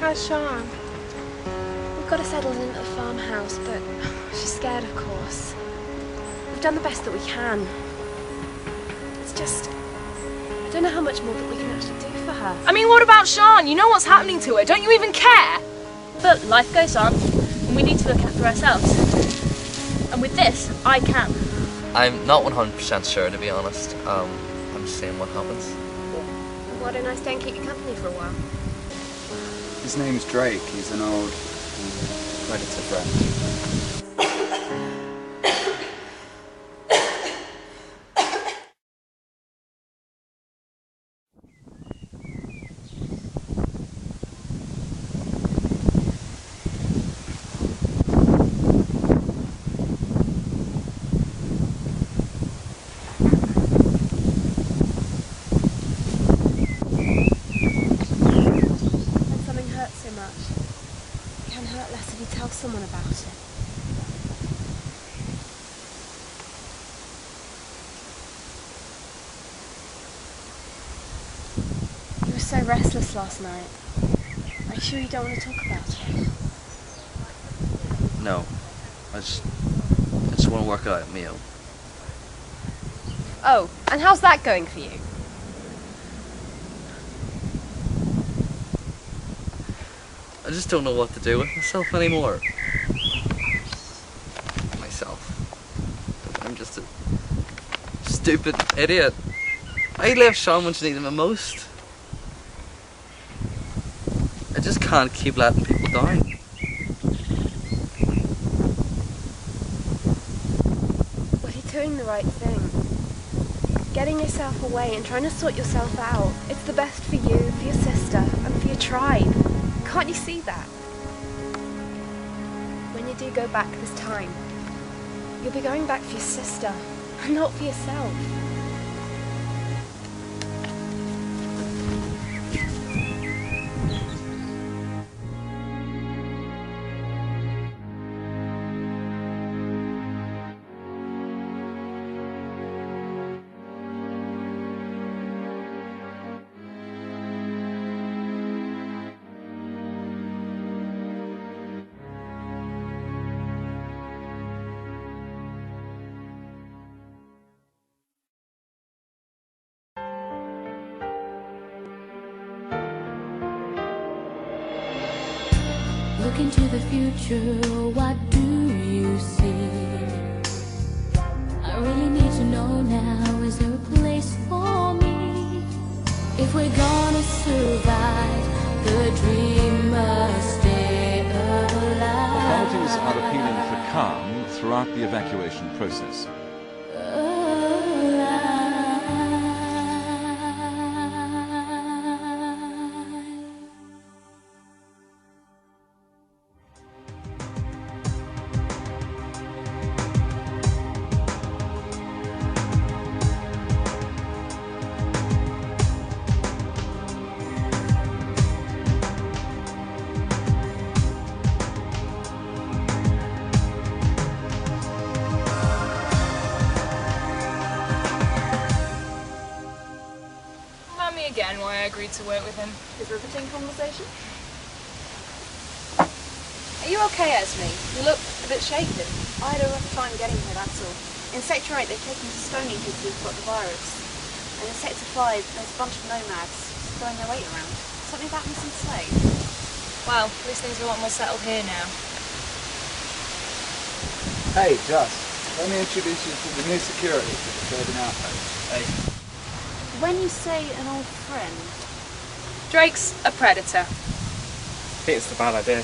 How's Sean? We've got her settled in at the farmhouse, but she's scared, of course. We've done the best that we can. It's just, I don't know how much more that we can actually do for her. I mean, what about Sean? You know what's happening to her. Don't you even care? But life goes on, and we need to look after ourselves. And with this, I can. I'm not 100% sure, to be honest. I'm just seeing what happens. Why don't I stay and keep you company for a while? His name's Drake. He's an old predator friend. Someone about it. You were so restless last night. Are you sure you don't want to talk about it? No. I just want to work out a meal. Oh, and how's that going for you? I just don't know what to do with myself anymore. I'm just a stupid idiot. I left Sean when she needed him most. I just can't keep letting people down. Well, you're doing the right thing. Getting yourself away and trying to sort yourself out. It's the best for you, for your sister, and for your tribe. Can't you see that? When you do go back this time, you'll be going back for your sister, and not for yourself. Look into the future, what do you see? I really need to know now, is there a place for me? If we're gonna survive, the dream must stay alive. Authorities are appealing for calm throughout the evacuation process. Again, why I agreed to work with him. His riveting conversation? Are you okay, Esme? You look a bit shaken. I had a rough time getting here, that's all. In Sector 8, they've taken to stoning people who've got the virus. And in Sector 5, there's a bunch of nomads just throwing their weight around. Something about missing slave. Well, at least things are a lot more settled here now. Hey, Just. Let me introduce you to the new security for the Turban Outpost. Hey. When you say an old friend... Drake's a predator. I think it's a bad idea.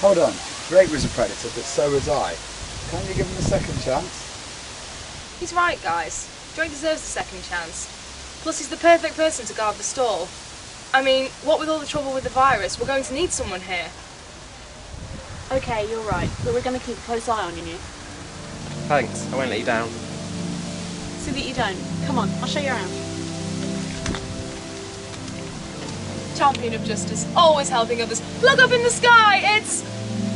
Hold on. Drake was a predator, but so was I. Can't you give him a second chance? He's right, guys. Drake deserves a second chance. Plus, he's the perfect person to guard the stall. I mean, what with all the trouble with the virus, we're going to need someone here. Okay, you're right, but we're going to keep a close eye on you. Thanks, I won't let you down. So that you don't. Come on, I'll show you around. Champion of justice, always helping others. Look up in the sky, it's...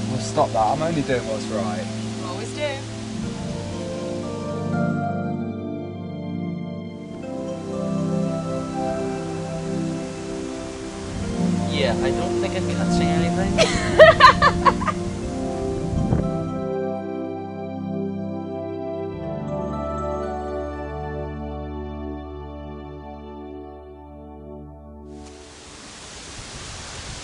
Well, stop that. I'm only doing what's right. Always do. Yeah, I don't think I'm catching anything.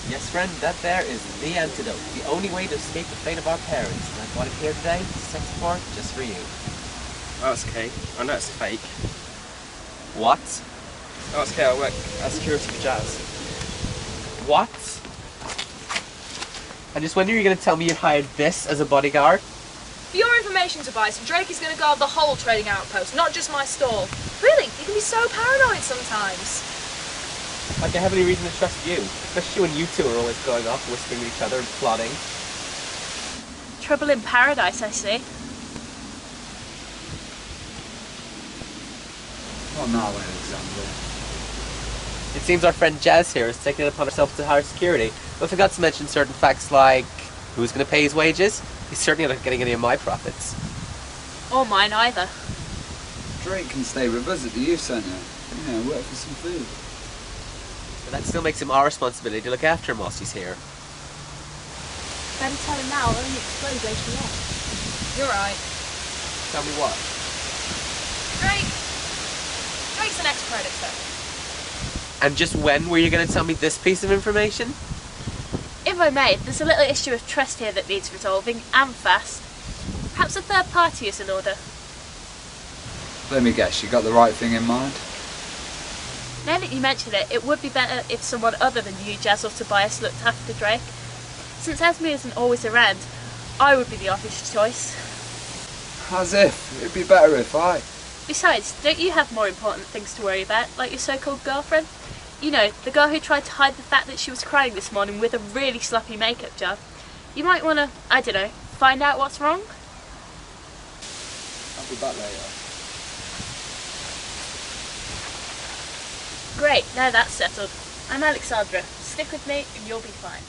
Yes, friend, that there is the antidote. The only way to escape the fate of our parents. And I brought it here today, set apart just for you. Oh, it's okay. I know it's fake. What? Oh, it's okay. I work as security for Jazz. What? I just wonder you're going to tell me you hired this as a bodyguard? For your information, Tobias, Drake is going to guard the whole trading outpost, not just my stall. Really, you can be so paranoid sometimes. Like I have any reason to trust you, especially when you two are always going off, whispering to each other and plotting. Trouble in paradise, I see. Well, now, Alexander. It seems our friend Jazz here has taken it upon herself to hire security, but forgot to mention certain facts like who's going to pay his wages. He's certainly not getting any of my profits. Or mine either. Drake can stay with us at the youth centre. You know, work for some food. But that still makes him our responsibility to look after him whilst he's here. Better tell him now, it'll only explode later on. You're right. Tell me what? Drake's an ex-predator. And just when were you going to tell me this piece of information? If I may, there's a little issue of trust here that needs resolving, and fast. Perhaps a third party is in order. Let me guess, you got the right thing in mind? Now that you mention it, it would be better if someone other than you, Jazz or Tobias, looked after Drake. Since Esme isn't always around, I would be the obvious choice. As if. It'd be better if I... Besides, don't you have more important things to worry about, like your so-called girlfriend? You know, the girl who tried to hide the fact that she was crying this morning with a really sloppy makeup job. You might want to, I don't know, find out what's wrong? I'll be back later. Great, now that's settled. I'm Alexandra. Stick with me and you'll be fine.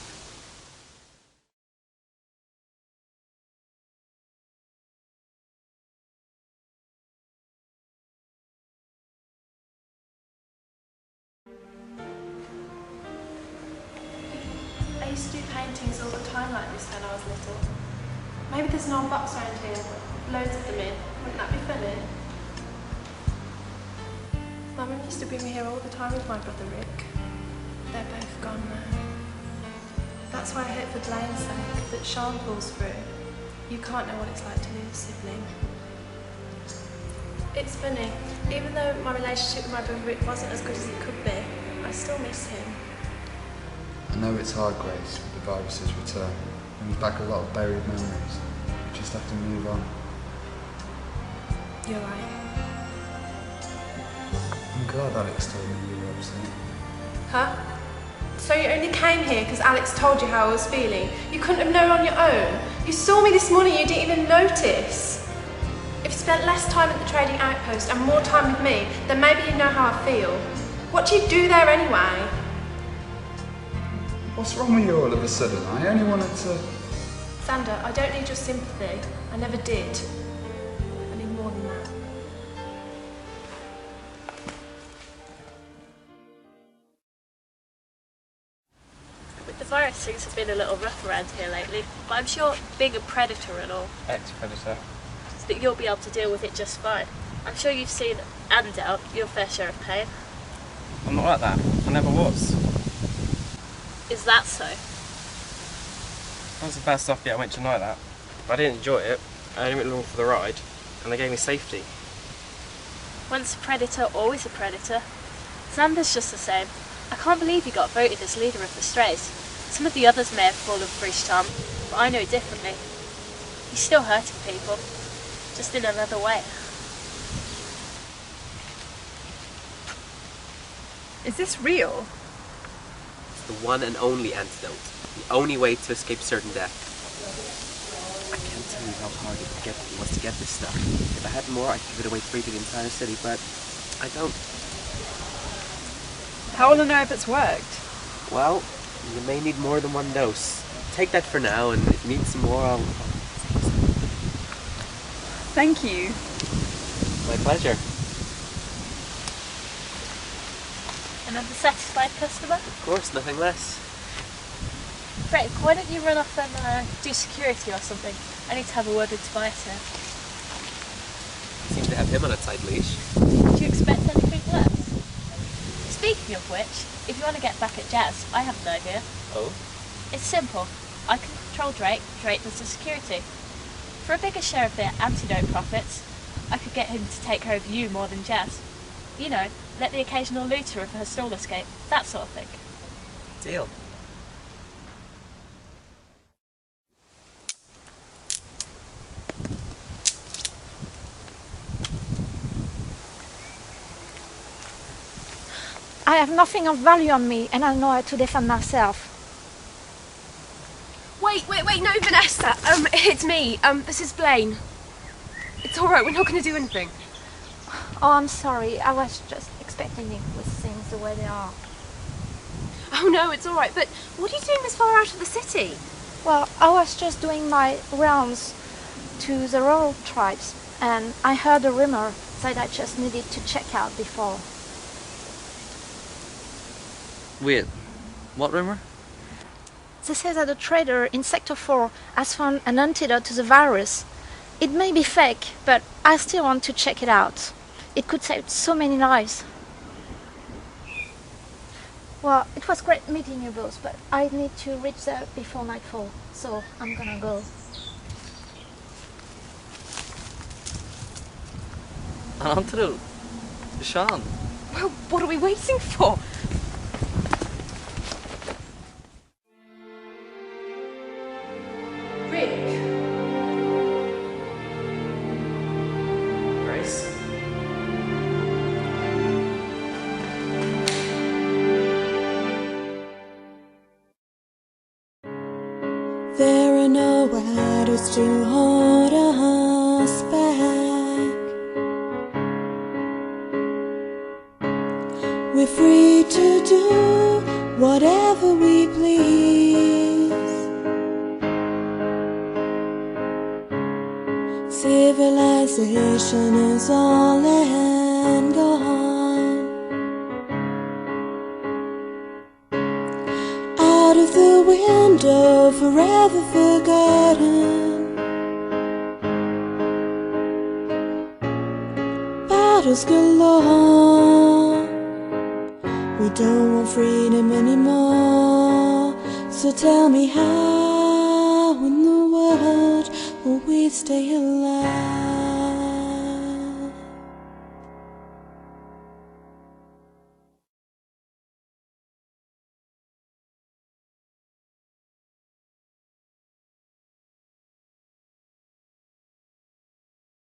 I used to do paintings all the time like this when I was little. Maybe there's an old box around here with loads of them in. Wouldn't that be funny? My mum used to bring me here all the time with my brother Rick. They're both gone now. That's why I hope for Blaine's sake that Sean pulls through. You can't know what it's like to lose a sibling. It's funny, even though my relationship with my brother Rick wasn't as good as it could be, I still miss him. I know it's hard, Grace, with the virus's return. It brings back a lot of buried memories. We just have to move on. You're right. I'm glad Alex told me you were upset. Huh? So you only came here because Alex told you how I was feeling? You couldn't have known on your own? You saw me this morning, you didn't even notice. If you spent less time at the trading outpost and more time with me, then maybe you'd know how I feel. What do you do there anyway? What's wrong with you all of a sudden? I only wanted to... Xander, I don't need your sympathy. I never did. I need more than that. With the virus, things have been a little rough around here lately, but I'm sure being a predator and all, Ex-predator. that you'll be able to deal with it just fine. I'm sure you've seen and dealt your fair share of pain. I'm not like that. I never was. Is that so? That was the first off, yeah, I went to know that. I didn't enjoy it. I only went along for the ride, and they gave me safety. Once a predator, always a predator. Xander's just the same. I can't believe he got voted as leader of the Strays. Some of the others may have fallen for his charm, but I know differently. He's still hurting people, just in another way. Is this real? It's the one and only antidote. The only way to escape certain death. I can't tell you how hard it was to get this stuff. If I had more, I'd give it away free to the entire city, but I don't. How will I know if it's worked? Well, you may need more than one dose. Take that for now, and if you need some more, I'll... Thank you. My pleasure. Another satisfied customer? Of course, nothing less. Greg, why don't you run off and do security or something? I need to have a word with Tobias here. Seem to have him on a tight leash. Do you expect anything less? Speaking of which, if you want to get back at Jazz, I have an idea. Oh? It's simple. I can control Drake, Drake does the security. For a bigger share of their antidote profits, I could get him to take care of you more than Jazz. You know, let the occasional looter of her stall escape, that sort of thing. Deal. I have nothing of value on me, and I know how to defend myself. Wait, no, Vanessa. It's me. This is Blaine. It's all right. We're not going to do anything. Oh, I'm sorry. I was just expecting it with things the way they are. Oh no, it's all right. But what are you doing this far out of the city? Well, I was just doing my rounds to the rural tribes, and I heard a rumor that I just needed to check out before. Wait, what rumor? They say that a trader in Sector 4 has found an antidote to the virus. It may be fake, but I still want to check it out. It could save so many lives. Well, it was great meeting you both, but I need to reach there before nightfall, so I'm gonna go. An antidote? Sean? Well, what are we waiting for? Grace? There are no words to hold us back. We're free to do whatever we please. Civilization is all and gone. Out of the window, forever forgotten. Battles galore. We don't want freedom anymore. So tell me, how in the world will we stay alive?